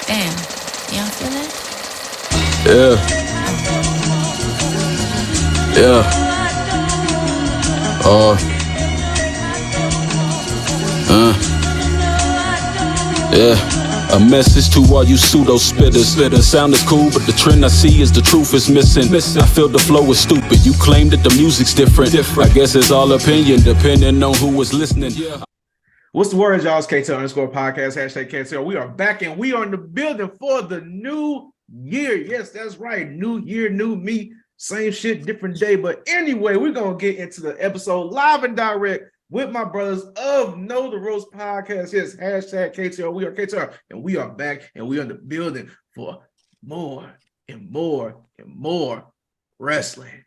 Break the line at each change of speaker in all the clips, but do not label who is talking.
Damn, y'all feel that?
Yeah, yeah, uh, yeah. A message to all you pseudo spitters. The sound is cool, but the trend I see is the truth is missing. I feel the flow is stupid. You claim that the music's different. I guess it's all opinion, depending on who was listening.
What's the word, y'all? It's KTR_podcast, hashtag KTR. We are back and we are in the building for the new year. Yes, that's right. New year, new me. Same shit, different day. But anyway, we're going to get into the episode live and direct with my brothers of Know the Ropes podcast. Yes, hashtag KTR. We are KTR. And we are back and we are in the building for more and more and more wrestling.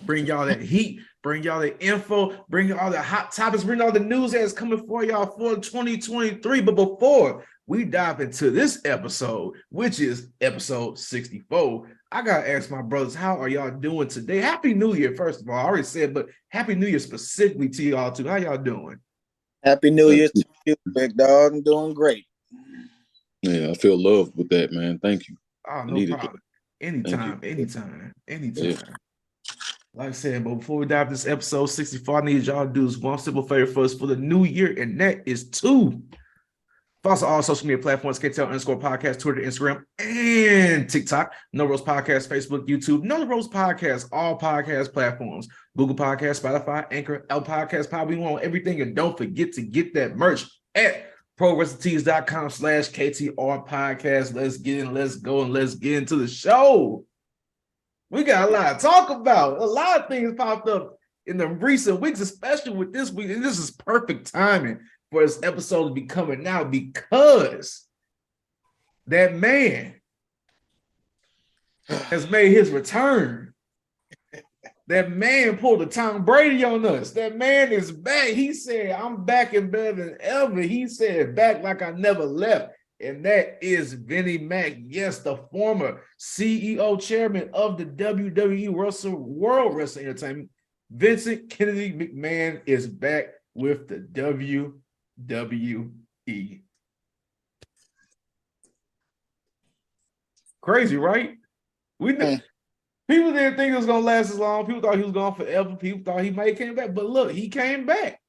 Bring y'all that heat, bring y'all the info, bring all the hot topics, bring all the news that's coming for y'all for 2023. But before we dive into this episode, which is episode 64, I gotta ask my brothers, how are y'all doing today? Happy New Year, first of all. I already said, but Happy New Year specifically to y'all too. How y'all doing?
Happy New Year to you, big dog. I'm doing great.
Yeah, I feel loved with that, man. Thank you.
Oh, no problem. Anytime.
Yeah.
Like I said, but before we dive into this episode 64, I need y'all to do one simple favor for us for the new year, and that is to follow us on all social media platforms, KTL_podcast, Twitter, Instagram, and TikTok. No Rose Podcast, Facebook, YouTube. No Rose Podcast, all podcast platforms. Google Podcast, Spotify, Anchor, L Podcast, Probably on everything. And don't forget to get that merch at ProWrestlingTees.com/KTR Podcast. Let's get in, let's go, and let's get into the show. We got a lot to talk about. A lot of things popped up in the recent weeks, especially with this week. And this is perfect timing for this episode to be coming out because that man has made his return. That man pulled a Tom Brady on us. That man is back. He said, I'm back and better than ever. He said, back like I never left. And that is Vinnie Mac. Yes, the former CEO chairman of the WWE World Wrestling Entertainment. Vincent Kennedy McMahon is back with the WWE. Crazy, right? People didn't think it was gonna last as long. People thought he was gone forever. People thought he might came back, but look, he came back.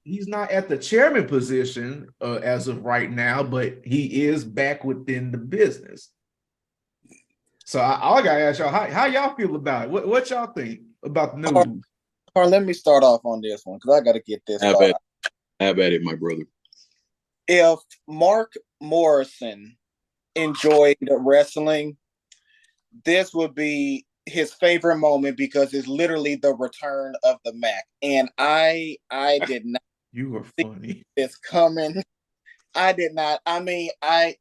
He's not at the chairman position as of right now, but he is back within the business. So I gotta ask y'all, how y'all feel about it? What y'all think about the news?
Carl, let me start off on this one because I got to get this.
Have at it, my brother.
If Mark Morrison enjoyed wrestling, this would be his favorite moment because it's literally the return of the Mac. And I did not
you were funny.
This coming. I did not. I mean, I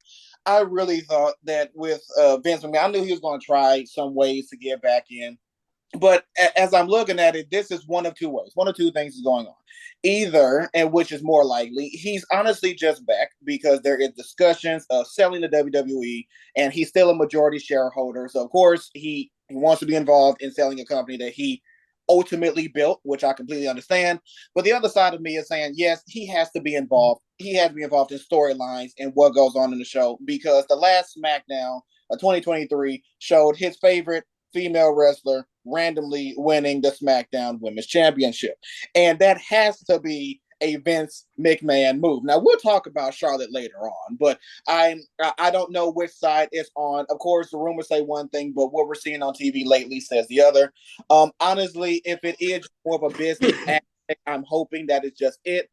really thought that with Vince McMahon, I knew he was going to try some ways to get back in. But as I'm looking at it, this is one of two ways. One of two things is going on. Either, and which is more likely, he's honestly just back because there is discussions of selling the WWE, and he's still a majority shareholder. So, of course, he wants to be involved in selling a company that he ultimately built, which I completely understand. But the other side of me is saying, yes, he has to be involved. He has to be involved in storylines and what goes on in the show because the last SmackDown of 2023 showed his favorite female wrestler randomly winning the SmackDown Women's Championship. And that has to be a Vince McMahon move. Now, we'll talk about Charlotte later on, but I don't know which side it's on. Of course, the rumors say one thing, but what we're seeing on TV lately says the other. Honestly, if it is more of a business aspect, I'm hoping that it's just it.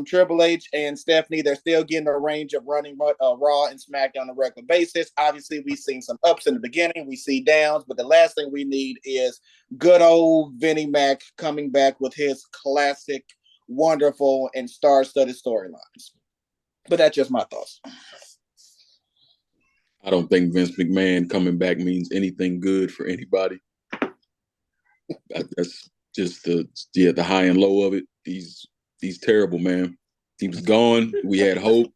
Triple H and Stephanie, they're still getting a range of running Raw and SmackDown on a regular basis. Obviously, we've seen some ups in the beginning. We see downs, but the last thing we need is good old Vinnie Mac coming back with his classic, wonderful, and star-studded storylines. But that's just my thoughts.
I don't think Vince McMahon coming back means anything good for anybody. That's just the high and low of it. He's terrible, man. He was gone. We had hope.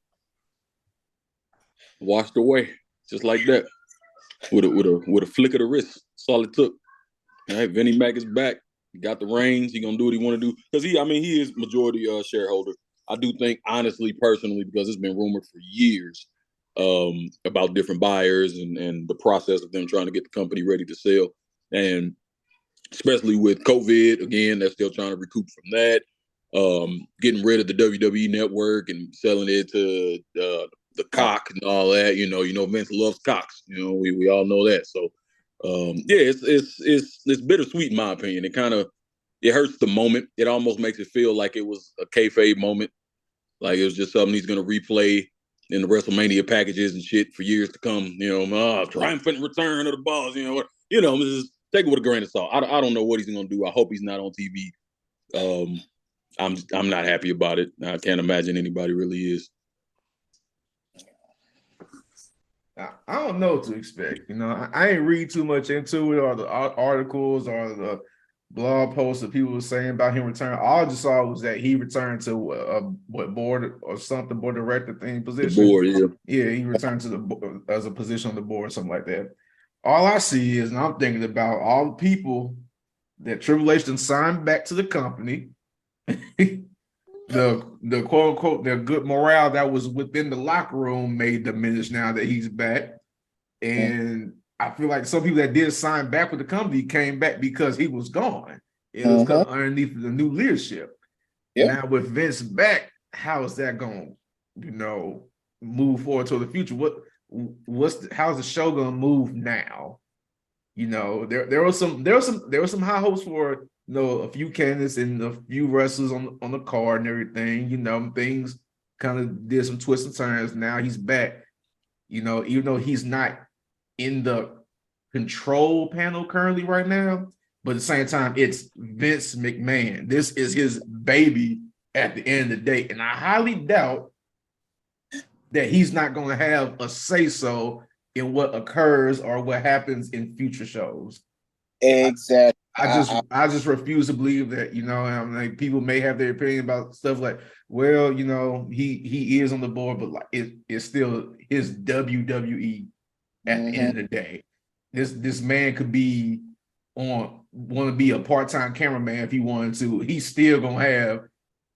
Washed away, just like that, with a flick of the wrist. That's all it took. All right, Vinnie Mac is back. He got the reins. He gonna do what he want to do because he is majority shareholder. I do think, honestly, personally, because it's been rumored for years about different buyers and the process of them trying to get the company ready to sell. And especially with COVID, again, they're still trying to recoup from that. Getting rid of the WWE network and selling it to the cock and all that. You know, Vince loves cocks. You know, we all know that. So, yeah, it's bittersweet in my opinion. It hurts the moment. It almost makes it feel like it was a kayfabe moment, like it was just something he's gonna replay in the WrestleMania packages and shit for years to come. You know, triumphant return of the Boss. Just take it with a grain of salt. I don't know what he's gonna do. I hope he's not on TV. I'm not happy about it. I can't imagine anybody really is.
I don't know what to expect. You know, I ain't read too much into it or the articles or the blog posts that people were saying about him returning. All I just saw was that he returned to board or something, board director thing position.
The board, yeah.
Yeah, he returned to the as a position on the board or something like that. All I see is, and I'm thinking about all the people that Triple H done signed back to the company. The quote unquote the good morale that was within the locker room may diminish now that he's back. And I feel like some people that did sign back with the company came back because he was gone. It was underneath the new leadership. Yeah. Now with Vince back, how is that going to, move forward to the future? How's the show going to move now? There were some high hopes for a few candidates and a few wrestlers on the card and everything. Things kind of did some twists and turns. Now he's back. Even though he's not in the control panel currently right now, but at the same time, it's Vince McMahon. This is his baby at the end of the day, and I highly doubt that he's not going to have a say-so in what occurs or what happens in future shows.
Exactly.
I just refuse to believe that, I'm like, people may have their opinion about stuff like, well, he is on the board, but like it's still his WWE at the end of the day. This man could be want to be a part-time cameraman if he wanted to. He's still gonna have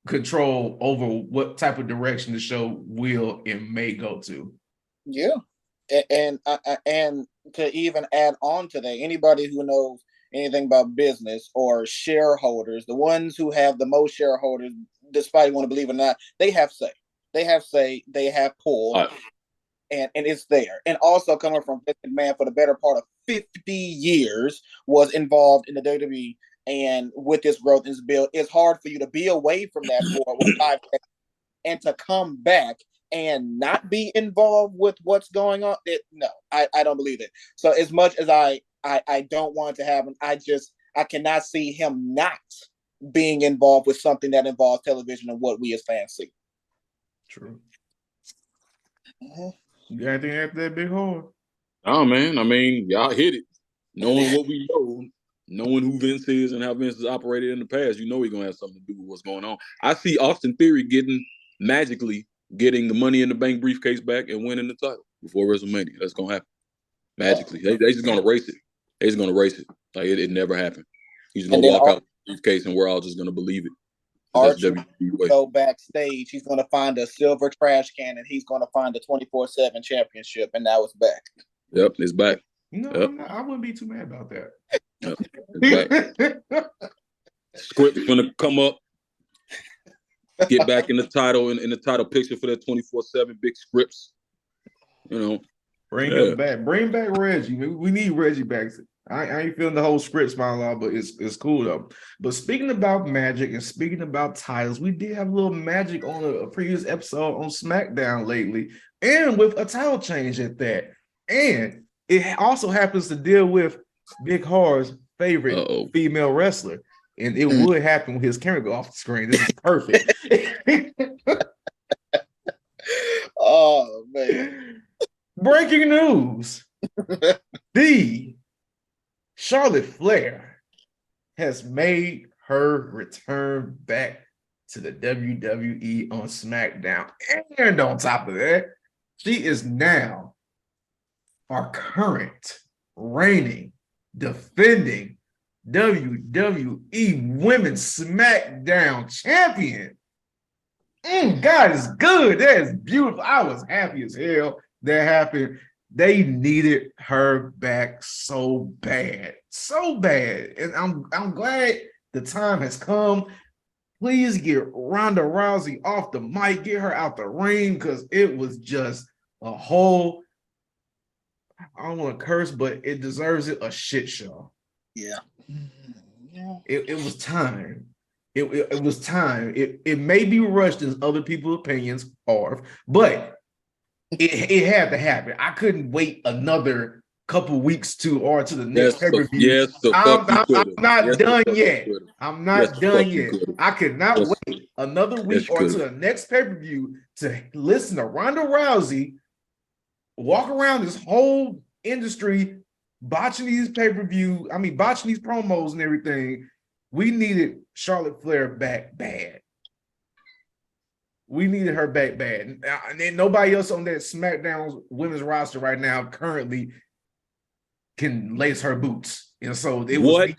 control over what type of direction the show will and may go to.
Yeah. And to even add on to that, anybody who knows anything about business or shareholders, the ones who have the most shareholders, despite you want to believe it or not, they have say. They have pull, and it's there. And also coming from Vince McMahon for the better part of 50 years was involved in the WWE, and with this growth and this build, it's hard for you to be away from that for 5 days and to come back and not be involved with what's going on. I don't believe it. So as much as I don't want it to happen, I cannot see him not being involved with something that involves television and what we as fans see.
True. You got anything after that, Big Horn?
Oh man, I mean, y'all hit it. Knowing what we know, knowing who Vince is and how Vince has operated in the past, he's gonna have something to do with what's going on. I see Austin Theory magically getting the Money in the Bank briefcase back and winning the title before WrestleMania. That's gonna happen magically. They just gonna race it. They're just gonna race it. Like it never happened. He's gonna walk out with the briefcase and we're all just gonna believe it.
Archer go backstage. He's gonna find a silver trash can and he's gonna find the 24/7 championship, and now it's back.
Yep, it's back.
I wouldn't be too mad about that.
Yep, it's back. Script's gonna come up, get back in the title in the title picture for that 24/7 big scripts.
Bring him back. Bring back Reggie. We need Reggie back. I ain't feeling the whole scripts monologue, but it's cool though. But speaking about magic and speaking about titles, we did have a little magic on a previous episode on SmackDown lately, and with a title change at that. And it also happens to deal with Big Harv's favorite female wrestler. And it would happen with his camera go off the screen. This is perfect.
Oh man.
Breaking news. The Charlotte Flair has made her return back to the WWE on SmackDown. And on top of that, she is now our current reigning, defending WWE Women's SmackDown champion. God is good. That is beautiful. I was happy as hell that happened. They needed her back so bad, and I'm glad the time has come. Please get Ronda Rousey off the mic, get her out the ring, because it was just a whole. I don't want to curse, but it deserves it, a shit show.
Yeah.
It was time. It was time. It may be rushed in other people's opinions, Harv, but it had to happen. I couldn't wait another couple weeks to the next pay-per-view. I'm not done yet. I'm not done yet. I could not wait another week or to the next pay-per-view to listen to Ronda Rousey walk around this whole industry botching these pay-per-view, botching these promos and everything. We needed Charlotte Flair back bad. We needed her back bad. And then nobody else on that SmackDown women's roster right now currently can lace her boots. And so it was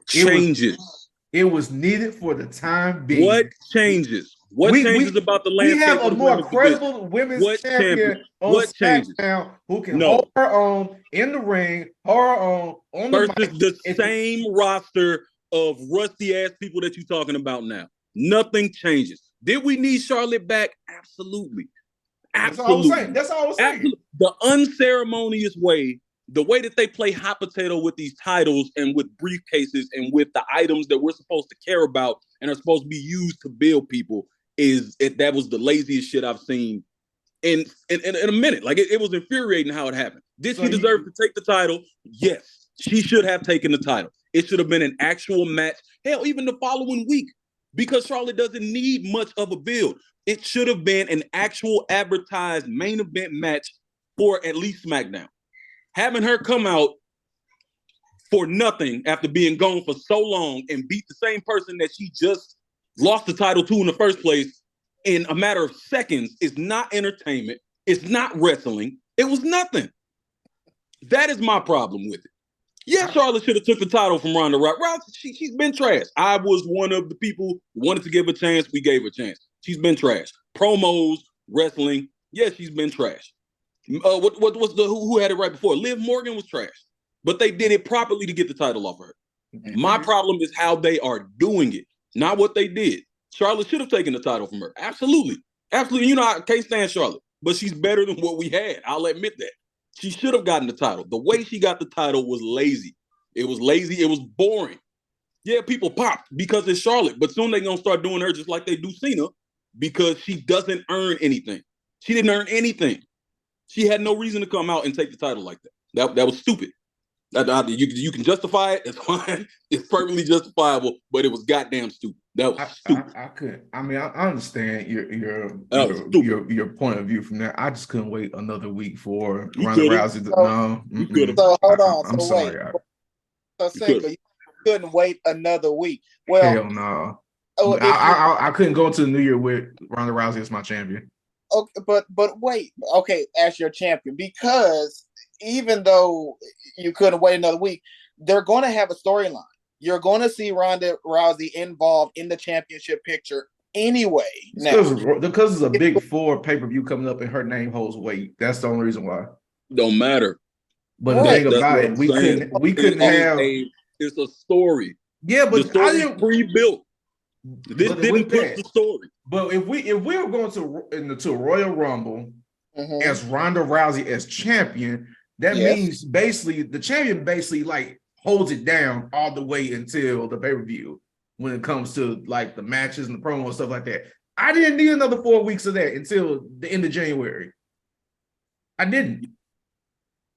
changes.
It was needed for the time being.
What changes? What changes about the landscape?
We have a more credible women's champion on SmackDown who can hold her own in the ring, on
versus the same roster of rusty ass people that you're talking about now. Nothing changes. Did we need Charlotte back? Absolutely.
That's all I was saying. Absolutely.
The unceremonious way, the way that they play hot potato with these titles and with briefcases and with the items that we're supposed to care about and are supposed to be used to build people, that was the laziest shit I've seen in a minute. Like it was infuriating how it happened. Did she deserve to take the title? Yes, she should have taken the title. It should have been an actual match. Hell, even the following week, because Charlotte doesn't need much of a build. It should have been an actual advertised main event match for at least SmackDown. Having her come out for nothing after being gone for so long and beat the same person that she just lost the title to in the first place in a matter of seconds is not entertainment. It's not wrestling. It was nothing. That is my problem with it. Yeah, Charlotte should have took the title from Ronda Rousey. She's been trash. I was one of the people who wanted to give her a chance. We gave her a chance. She's been trash. Promos, wrestling. Yeah, she's been trash. What was who had it right before? Liv Morgan was trash. But they did it properly to get the title off of her. Mm-hmm. My problem is how they are doing it, not what they did. Charlotte should have taken the title from her. Absolutely. Absolutely. You know, I can't stand Charlotte, but she's better than what we had. I'll admit that. She should have gotten the title. The way she got the title was lazy. It was lazy. It was boring. Yeah, people popped because it's Charlotte, but soon they're going to start doing her just like they do Cena because she doesn't earn anything. She didn't earn anything. She had no reason to come out and take the title like that. That was stupid. You can justify it. It's fine. It's perfectly justifiable, but it was goddamn stupid. That was stupid.
I couldn't. I mean, I understand your point of view from there. I just couldn't wait another week for Ronda Rousey.
You could have. So hold on. I'm sorry. So Cinko, you couldn't wait another week. Well,
hell no. I couldn't go into the new year with Ronda Rousey as my champion.
Okay, but wait. Okay, as your champion, because even though you couldn't wait another week, they're going to have a storyline. You're going to see Ronda Rousey involved in the championship picture anyway.
Because it's a big 4 pay-per-view coming up and her name holds weight. That's the only reason why.
Don't matter.
But the thing about it, we couldn't have.
It's a story.
Yeah, but
the story is pre-built. This didn't push the story.
But if we were going to a Royal Rumble as Ronda Rousey as champion, that means basically the champion like holds it down all the way until the pay-per-view when it comes to like the matches and the promo and stuff like that. I didn't need another 4 weeks of that until the end of January. I didn't.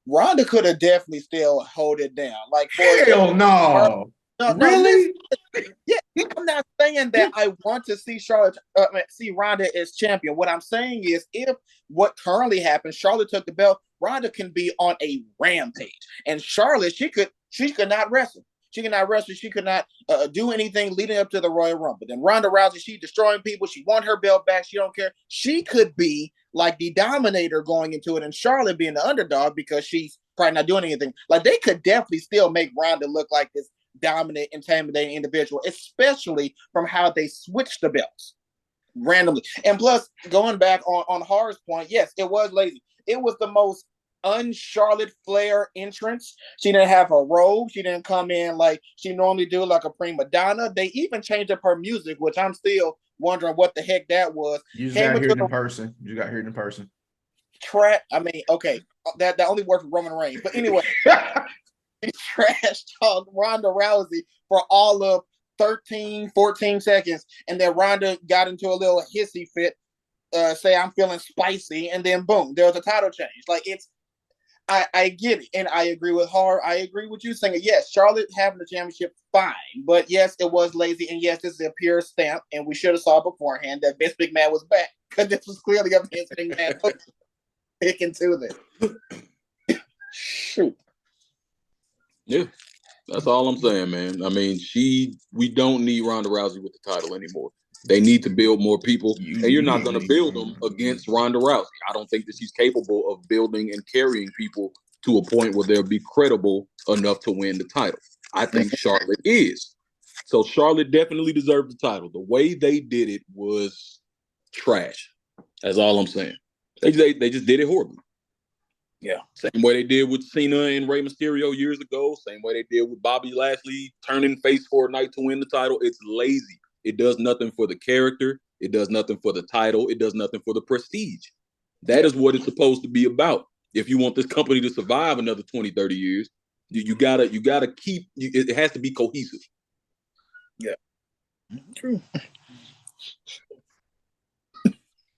Ronda could have definitely still hold it down. Like,
hell no. Really?
Yeah, I'm not saying that I want to see see Ronda as champion. What I'm saying is, if what currently happens, Charlotte took the belt, Ronda can be on a rampage, and Charlotte, she could not wrestle. She could not wrestle. She could not do anything leading up to the Royal Rumble. Then Ronda Rousey, she's destroying people. She won her belt back. She don't care. She could be like the dominator going into it, and Charlotte being the underdog because she's probably not doing anything. Like, they could definitely still make Ronda look like this dominant, intimidating individual, especially from how they switched the belts. randomly. And plus, going back on Harv's point, yes, it was lazy. It was the most un-Charlotte Flair entrance. She didn't have a robe. She didn't come in like she normally do, like a prima donna. They even changed up her music, which I'm still wondering what the heck that was.
You just got to hear it in person. You got to hear it in person.
I mean, okay, that only worked for Roman Reigns. But anyway, he trash talked Ronda Rousey for all of 13, 14 seconds. And then Ronda got into a little hissy fit, say I'm feeling spicy, and then boom, there was a title change. Like I get it, and I agree with Harv. I agree with you saying, yes, Charlotte having the championship, fine. But yes, it was lazy, and yes, this is a pure stamp, and we should have saw beforehand that Vince McMahon was back, because this was clearly a Vince McMahon picking to this. Shoot.
Yeah, that's all I'm saying, man. I mean, we don't need Ronda Rousey with the title anymore. They need to build more people, and you're not going to build them against Ronda Rousey. I don't think that she's capable of building and carrying people to a point where they'll be credible enough to win the title. I think Charlotte is. So Charlotte definitely deserved the title. The way they did it was trash. That's all I'm saying. They just did it horribly. Yeah. Same way they did with Cena and Rey Mysterio years ago. Same way they did with Bobby Lashley turning face for a night to win the title. It's lazy. It does nothing for the character. It does nothing for the title. It does nothing for the prestige. That is what it's supposed to be about. If you want this company to survive another 20, 30 years, you gotta keep, it has to be cohesive.
Yeah. True.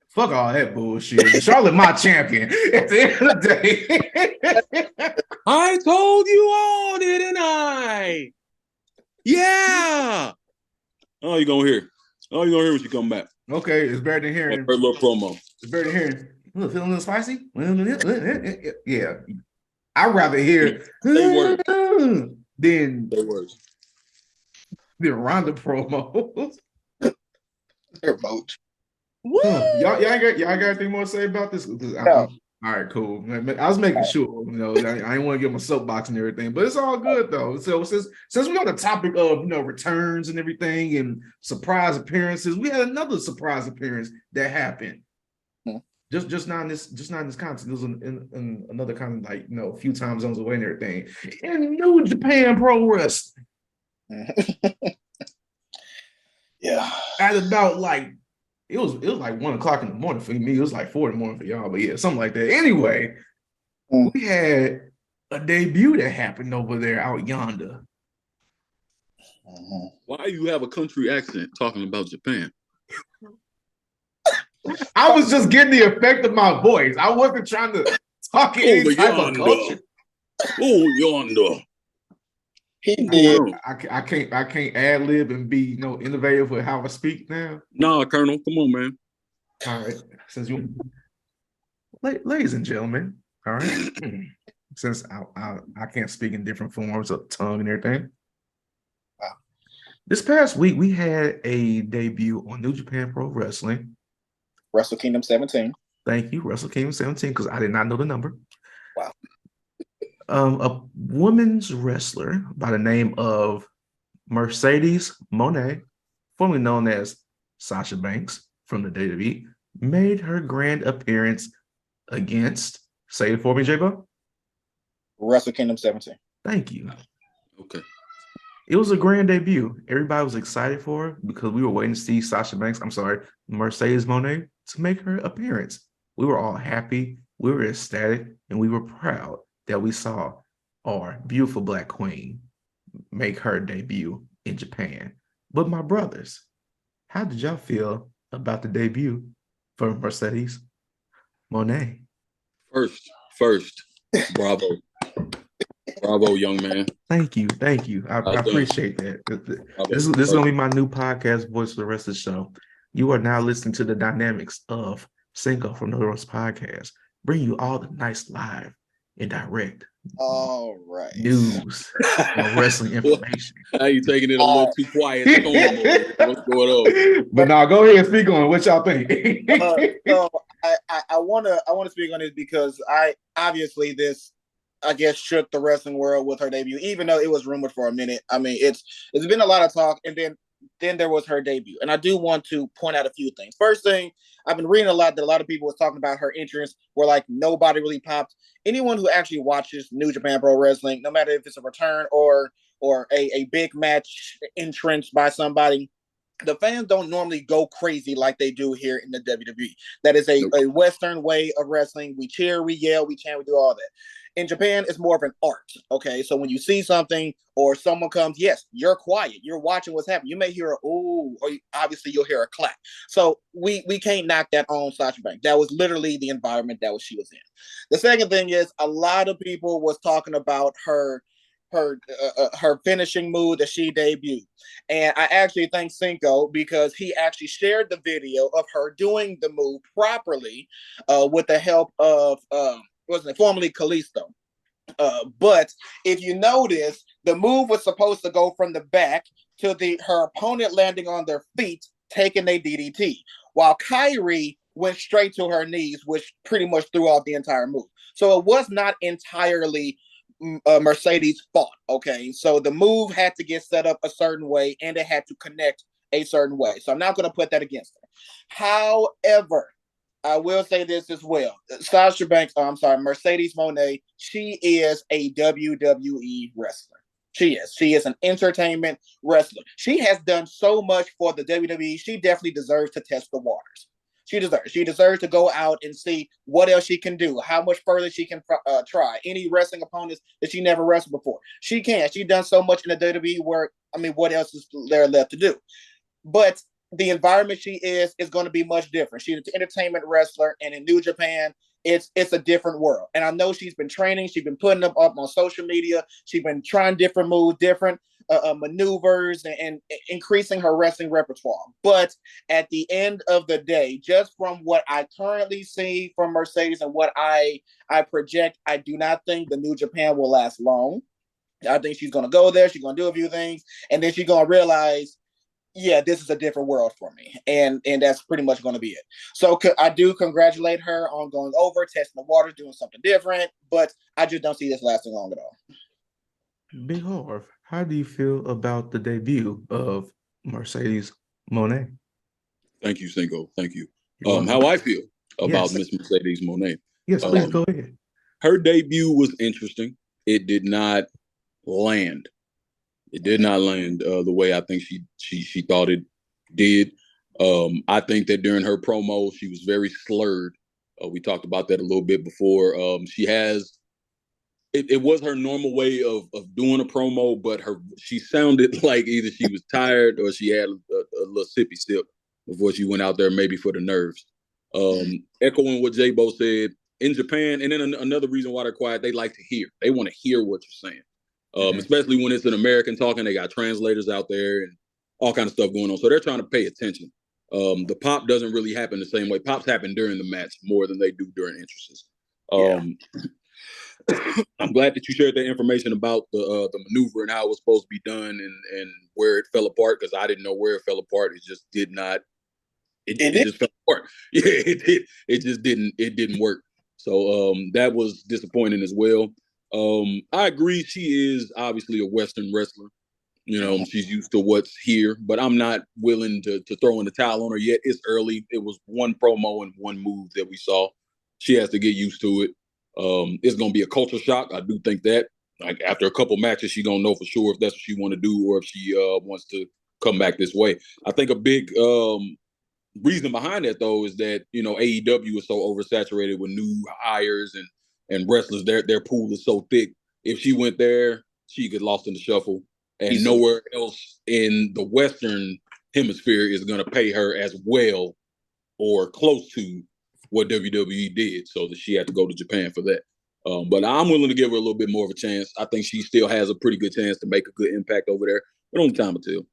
Fuck all that bullshit. Charlotte, my champion. At the end of the day.
I told you all, didn't I? Yeah. Oh, you're gonna hear. Oh, you're gonna hear when you come back.
Okay, it's better than hearing.
First little promo.
It's better than hearing. Feeling a little spicy? Yeah. I'd rather hear than Ronda promos.
They're both.
Y'all got anything more to say about this?
No.
All right, cool. I was making sure, I didn't want to give my soapbox and everything, but it's all good though. So since we're on the topic of returns and everything and surprise appearances, we had another surprise appearance that happened. Just not in this context. It was in another kind of a few time zones away and everything. In New Japan Pro Wrestling.
Yeah.
At about it was like 1 o'clock in the morning for me. It was like 4 in the morning for y'all, but yeah, something like that. Anyway, we had a debut that happened over there out yonder.
Why you have a country accent talking about Japan?
I was just getting the effect of my voice. I wasn't trying to talk in any type of culture.
Oh, yonder.
He did.
I can't ad lib and be innovative with how I speak now.
No, Colonel, come on, man.
All right, since you, ladies and gentlemen, all right. Since I can't speak in different forms of tongue and everything.
Wow.
This past week we had a debut on New Japan Pro Wrestling.
Wrestle Kingdom 17.
Thank you, Wrestle Kingdom 17, because I did not know the number.
Wow.
A women's wrestler by the name of Mercedes Moné, formerly known as Sasha Banks from the WWE, made her grand appearance against, say it for me, J-Bo.
Wrestle Kingdom 17.
Thank you.
Okay.
It was a grand debut. Everybody was excited for her because we were waiting to see Mercedes Moné to make her appearance. We were all happy, we were ecstatic, and we were proud that we saw our beautiful Black Queen make her debut in Japan. But my brothers, how did y'all feel about the debut for Mercedes Moné?
First, bravo. Bravo, young man.
Thank you. I appreciate that. This is going to be my new podcast voice for the rest of the show. You are now listening to the dynamics of Cinko from the Rose Podcast. Bring you all the nice live and direct news and wrestling information.
How you taking it a little too quiet? What's going on?
But now go ahead and speak on it. What y'all think?
So I want to speak on this because this shook the wrestling world with her debut, even though it was rumored for a minute. I mean, it's been a lot of talk, and then then there was her debut. And I do want to point out a few things. First thing, I've been reading a lot that a lot of people was talking about her entrance where like nobody really popped. Anyone who actually watches New Japan Pro Wrestling, no matter if it's a return or a big match entrance by somebody, the fans don't normally go crazy like they do here in the WWE. That is a Western way of wrestling. We cheer, we yell, we chant, we do all that. In Japan, it's more of an art. Okay, so when you see something or someone comes, yes, you're quiet. You're watching what's happening. You may hear a ooh, or obviously you'll hear a clap. So we can't knock that on Sasha Banks. That was literally the environment that she was in. The second thing is a lot of people was talking about her finishing move that she debuted. And I actually thank Cinko because he actually shared the video of her doing the move properly with the help of, wasn't it formerly Kalisto. But if you notice, the move was supposed to go from the back to her opponent landing on their feet, taking a DDT, while Kyrie went straight to her knees, which pretty much threw off the entire move. So it was not entirely Mercedes' fault. Okay, so the move had to get set up a certain way, and it had to connect a certain way. So I'm not going to put that against her. However, I will say this as well. Sasha Banks, Mercedes Moné, she is a WWE wrestler. She is. She is an entertainment wrestler. She has done so much for the WWE. She definitely deserves to test the waters. She deserves. She deserves to go out and see what else she can do, how much further she can try. Any wrestling opponents that she never wrestled before. She can. She's done so much in the WWE where, what else is there left to do? But the environment she is going to be much different. She's an entertainment wrestler, and in New Japan, it's a different world. And I know she's been training. She's been putting them up on social media. She's been trying different moves, different maneuvers, and increasing her wrestling repertoire. But at the end of the day, just from what I currently see from Mercedes and what I project, I do not think the New Japan will last long. I think she's going to go there. She's going to do a few things, and then she's going to realize, yeah, this is a different world for me. And that's pretty much going to be it. So I do congratulate her on going over, testing the waters, doing something different, but I just don't see this lasting long at all.
Big Harv, how do you feel about the debut of Mercedes Moné?
Thank you, Cinko. Thank you. How I feel about Miss Mercedes Moné.
Yes, please go ahead.
Her debut was interesting. It did not land. It did not land the way I think she thought it did. I think that during her promo, she was very slurred. We talked about that a little bit before. She has, it was her normal way of doing a promo, but she sounded like either she was tired or she had a little sippy sip before she went out there, maybe for the nerves. Echoing what J-Bo said, in Japan, and then another reason why they're quiet, they like to hear. They want to hear what you're saying. Especially when it's an American talking, they got translators out there and all kind of stuff going on. So they're trying to pay attention. The pop doesn't really happen the same way. Pops happen during the match more than they do during entrances. I'm glad that you shared that information about the maneuver and how it was supposed to be done and where it fell apart, because I didn't know where it fell apart. It just did not. It just fell apart. Yeah, it did. It just didn't. It didn't work. So that was disappointing as well. I agree. She is obviously a Western wrestler. She's used to what's here, but I'm not willing to throw in the towel on her yet. It's early. It was one promo and one move that we saw. She has to get used to it. It's going to be a culture shock. I do think that. Like after a couple matches, she's going to know for sure if that's what she want to do or if she wants to come back this way. I think a big reason behind that, though, is that, AEW is so oversaturated with new hires and wrestlers. Their pool is so thick. If she went there, she'd get lost in the shuffle. And nowhere else in the Western hemisphere is going to pay her as well or close to what WWE did, so that she had to go to Japan for that. But I'm willing to give her a little bit more of a chance. I think she still has a pretty good chance to make a good impact over there, but only time will tell.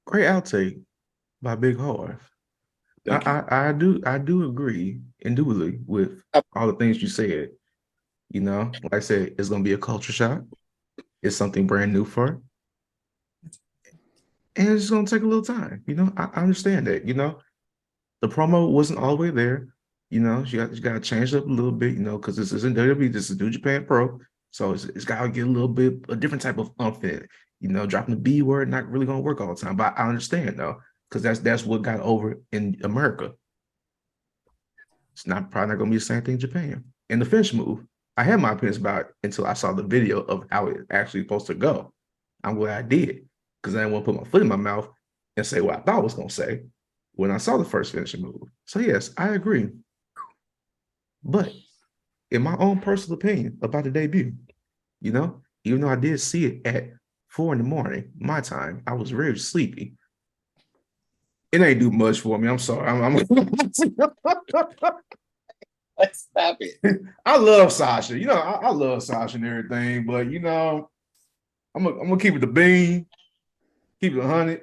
Great outtake by Big Harv. I do agree indubitably with all the things you said. Like I said, it's going to be a culture shock. It's something brand new for her. And it's going to take a little time. I understand that. The promo wasn't all the way there. She got to change it up a little bit, because this isn't WWE, this is New Japan Pro. So it's got to get a little bit a different type of unfit. You know, dropping the B word not really gonna work all the time. But I understand though, because that's what got over in America. It's not probably not gonna be the same thing in Japan. And the Finch move, I had my opinions about it until I saw the video of how it actually supposed to go. I'm glad I did, because I didn't want to put my foot in my mouth and say what I thought I was gonna say when I saw the first finishing move. So yes, I agree. But in my own personal opinion about the debut, you know, even though I did see it at 4 a.m, my time, I was very sleepy. It ain't do much for me. I'm sorry.
Let's stop it.
I love Sasha. You know, I love Sasha and everything, but you know, I'm gonna keep it the bean, keep it 100.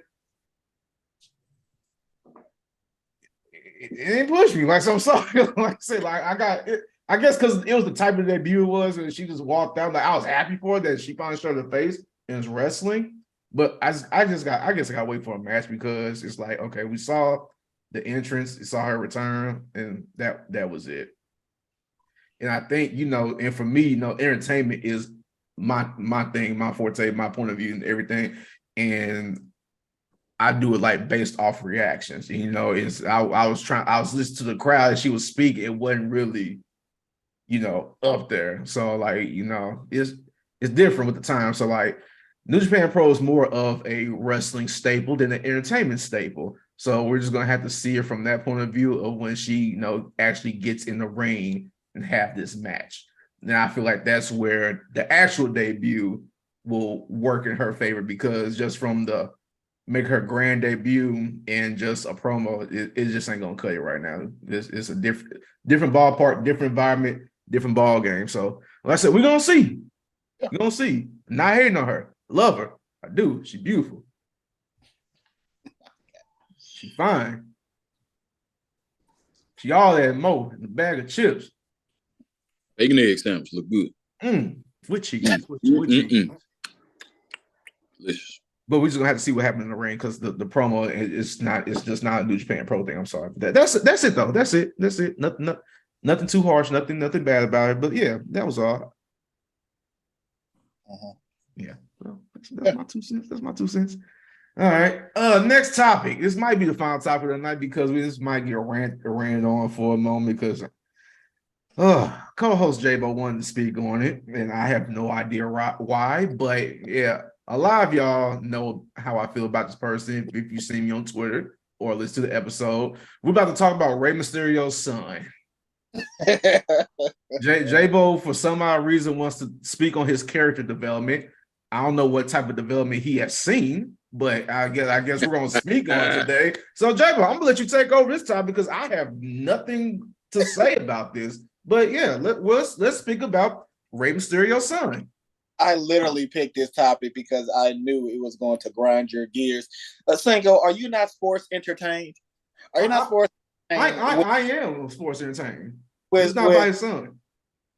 It ain't push me. Like, so I'm sorry. Like I said, like I got it. I guess because it was the type of debut it was, and she just walked out. Like I was happy for her that she finally showed her face and was wrestling. But I guess I gotta wait for a match, because it's like, okay, we saw the entrance, we saw her return, and that was it. And I think, you know, and for me, you know, entertainment is my thing, my forte, my point of view, and everything. And I do it like based off reactions. You know, I was listening to the crowd as she was speaking. It wasn't really, you know, up there. So like, you know, it's different with the time. So like New Japan Pro is more of a wrestling staple than an entertainment staple. So we're just gonna have to see it from that point of view of when she, you know, actually gets in the ring and have this match. Now I feel like that's where the actual debut will work in her favor, because just from the make her grand debut and just a promo, it just ain't gonna cut it right now. It's a different ballpark, different environment, different ball game. So like I said, we're gonna see. We're gonna see. Not hating on her. Love her. I do. She's beautiful. She fine. She all that mo in a bag of chips.
Bacon egg sandwich look good.
With cheese. With cheese.
Delicious.
But we're just gonna have to see what happens in the ring, because the promo it's just not a New Japan Pro thing. I'm sorry for that. That's it though. That's it. Nothing too harsh. Nothing bad about it. But yeah, that was all. Yeah. Well, that's my 2 cents. That's my 2 cents. All right. Next topic. This might be the final topic of the night, because this might get a rant on for a moment, because co-host J-Bo wanted to speak on it, and I have no idea why, but yeah, a lot of y'all know how I feel about this person if you see me on Twitter or listen to the episode. We're about to talk about Rey Mysterio's son. J-Bo, for some odd reason, wants to speak on his character development. I don't know what type of development he has seen, but I guess we're going to speak on it today. So, J-Bo, I'm going to let you take over this time, because I have nothing to say about this. But yeah, let's speak about Rey Mysterio's son.
I literally picked this topic because I knew it was going to grind your gears. Cinko, are you not sports entertained? Are you not sports entertained?
I am sports entertained.
It's
not by his son.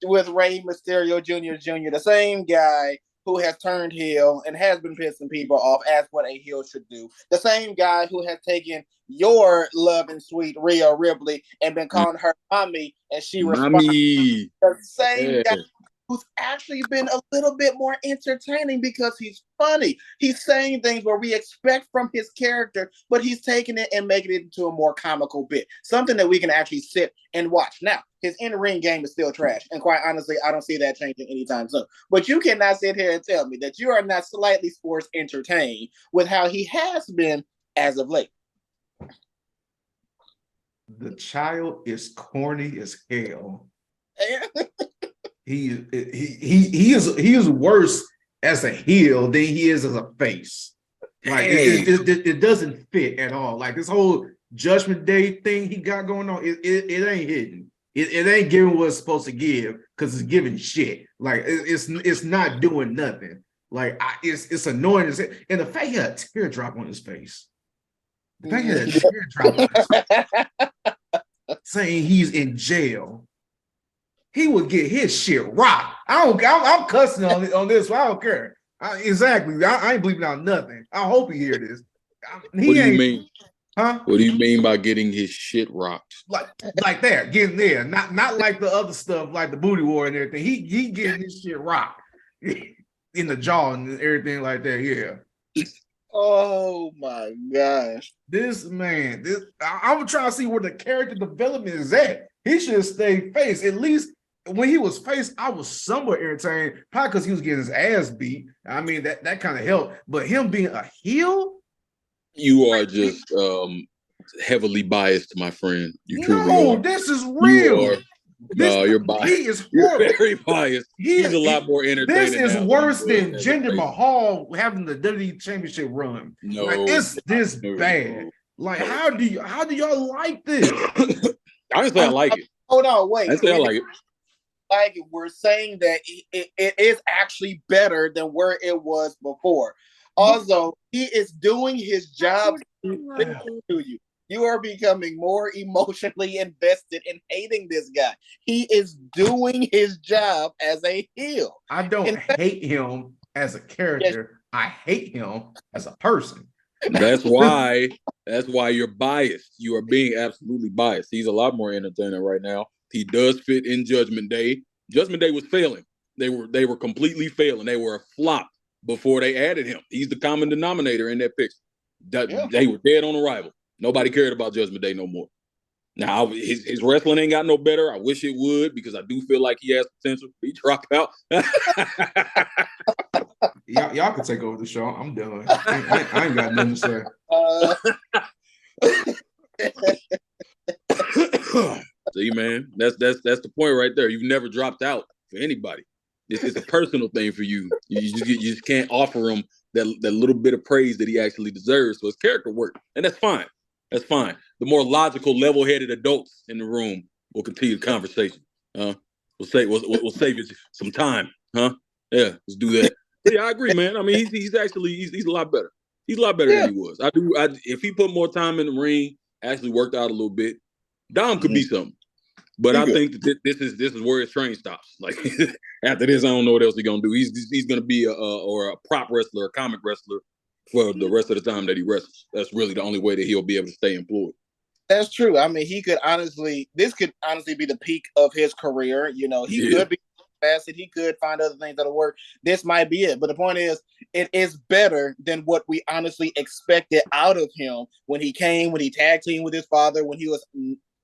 With Rey Mysterio Jr., the same guy who has turned heel and has been pissing people off as what a heel should do. The same guy who has taken your love and sweet Rhea Ripley and been calling her mommy, and she responds. The same guy who's actually been a little bit more entertaining because he's funny. He's saying things where we expect from his character, but he's taking it and making it into a more comical bit. Something that we can actually sit and watch. Now, his in-ring game is still trash. And quite honestly, I don't see that changing anytime soon. But you cannot sit here and tell me that you are not slightly sports entertained with how he has been as of late.
The child is corny as hell. He is worse as a heel than he is as a face. Like it doesn't fit at all. Like this whole Judgment Day thing he got going on, it ain't hitting. It ain't giving what it's supposed to give, because it's giving shit. Like it's not doing nothing. Like it's annoying as hell. And the fact he had a teardrop on his face. The fact he had a teardrop on his face, saying he's in jail. He would get his shit rocked. I'm cussing on this, so I don't care. Exactly. I ain't bleeping out nothing. I hope he hear this.
What do you mean?
Huh?
What do you mean by getting his shit rocked?
Like that, getting there. Not like the other stuff, like the booty war and everything. He getting his shit rocked in the jaw and everything like that. Yeah.
Oh my gosh.
This man, I'm trying to see where the character development is at. He should stay face. At least when he was face, I was somewhat entertained, probably because he was getting his ass beat. I mean, that kind of helped. But him being a heel,
You are just heavily biased, my friend. You truly
no,
are.
this is
You
real.
are. No, you're biased.
He is
You're
horrible.
very biased. He's a lot more entertaining.
This is
now
worse
he was
than
as a
Jinder
face.
Mahal having the WWE Championship run.
No,
Like, it's this bad. Like, how do y'all like this?
I didn't say I like it.
Hold on, wait.
I didn't say I like it.
Like we're saying that it is actually better than where it was before. Also, he is doing his job to you. You are becoming more emotionally invested in hating this guy. He is doing his job as a heel.
I don't hate him as a character. I hate him as a person.
That's why you're biased. You are being absolutely biased. He's a lot more entertaining right now. He does fit in Judgment Day. Judgment Day was failing. They were completely failing. They were a flop before they added him. He's the common denominator in that picture. They were dead on arrival. Nobody cared about Judgment Day no more. Now his wrestling ain't got no better. I wish it would, because I do feel like he has potential. He dropped out.
Y'all can take over the show. I'm done. I ain't got nothing to say.
See, man, that's the point right there. You've never dropped out for anybody. It's a personal thing for you. You just can't offer him that little bit of praise that he actually deserves. So it's character work, and that's fine. That's fine. The more logical, level-headed adults in the room will continue the conversation. We'll save you some time, huh? Yeah, let's do that. Yeah, I agree, man. I mean, he's a lot better. He's a lot better than he was. If he put more time in the ring, actually worked out a little bit, Dom could be something. But I think that this is where his train stops. Like after this, I don't know what else he's gonna do. He's gonna be a prop wrestler, a comic wrestler for the rest of the time that he wrestles. That's really the only way that he'll be able to stay employed.
That's true. I mean, this could honestly be the peak of his career. You know, he could be facet. He could find other things that'll work. This might be it. But the point is, it is better than what we honestly expected out of him when he tag teamed with his father, when he was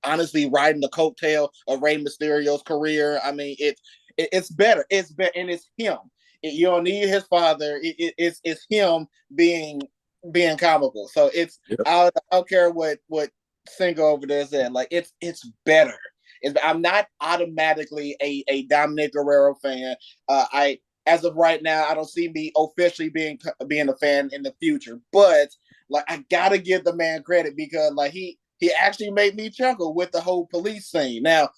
honestly riding the coattail of Rey Mysterio's career. I mean, it's better. It's better, and it's him. You don't need his father. It's him being comical. So it's I don't care what Cinko over there said. Like it's better. I'm not automatically a Dominic Guerrero fan. As of right now, I don't see me officially being a fan in the future. But like I gotta give the man credit, because like he actually made me chuckle with the whole police scene. Now,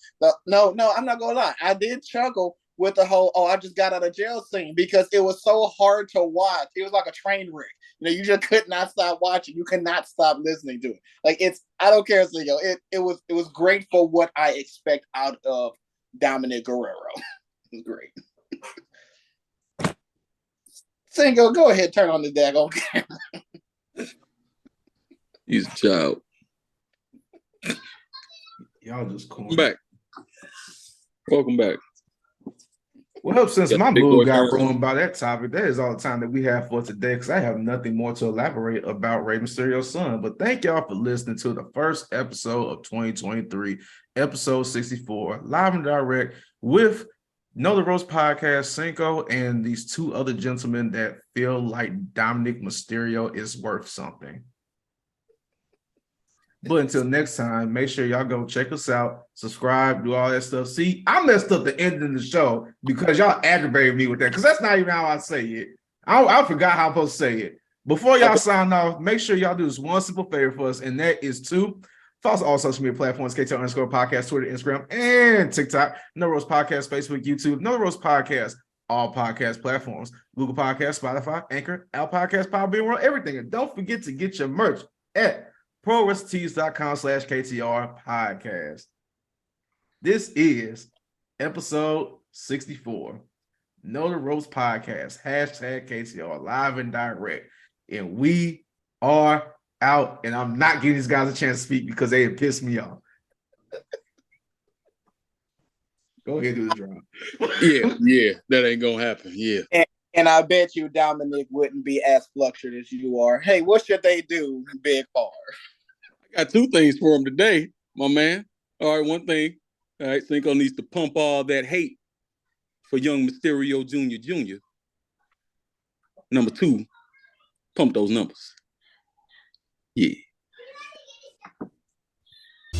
no, I'm not gonna lie. I did chuckle with the whole I just got out of jail scene, because it was so hard to watch. It was like a train wreck. You know, you just could not stop watching. You could not stop listening to it. Like I don't care, Cinko. It was great for what I expect out of Dominic Guerrero. It was great. Cinko, go ahead, turn on the daggone camera.
He's a child.
Y'all just cool.
Welcome back.
Well, since my mood got ruined by that topic, that is all the time that we have for today, because I have nothing more to elaborate about Rey Mysterio's son. But thank y'all for listening to the first episode of 2023, episode 64, live and direct with Know the Ropes Podcast, Cinko, and these two other gentlemen that feel like Dominic Mysterio is worth something. But until next time, make sure y'all go check us out, subscribe, do all that stuff. See, I messed up the end of the show because y'all aggravated me with that, because that's not even how I say it. I forgot how I'm supposed to say it. Before y'all sign off, make sure y'all do this one simple favor for us, and that is to follow us on all social media platforms, KTR_podcast, Twitter, Instagram, and TikTok. No Roast Podcast, Facebook, YouTube. No Roast Podcast, all podcast platforms. Google Podcast, Spotify, Anchor, Apple Podcast, Podbean World, everything. And don't forget to get your merch at ProWrestlingTees.com/KTR podcast. This is episode 64. Know the Ropes Podcast, #KTR, live and direct. And we are out, and I'm not giving these guys a chance to speak because they have pissed me off. Go ahead, do the drop.
Yeah, that ain't gonna happen. Yeah.
And I bet you Dominic wouldn't be as fluctuated as you are. Hey, what should they do, Big Harv?
I got two things for him today, my man. All right, one thing. All right, Cinko needs to pump all that hate for young Mysterio Jr. Number two, pump those numbers. Yeah.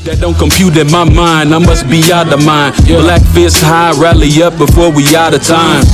That don't compute in my mind, I must be out of mind. Black fist high, rally up before we out of time.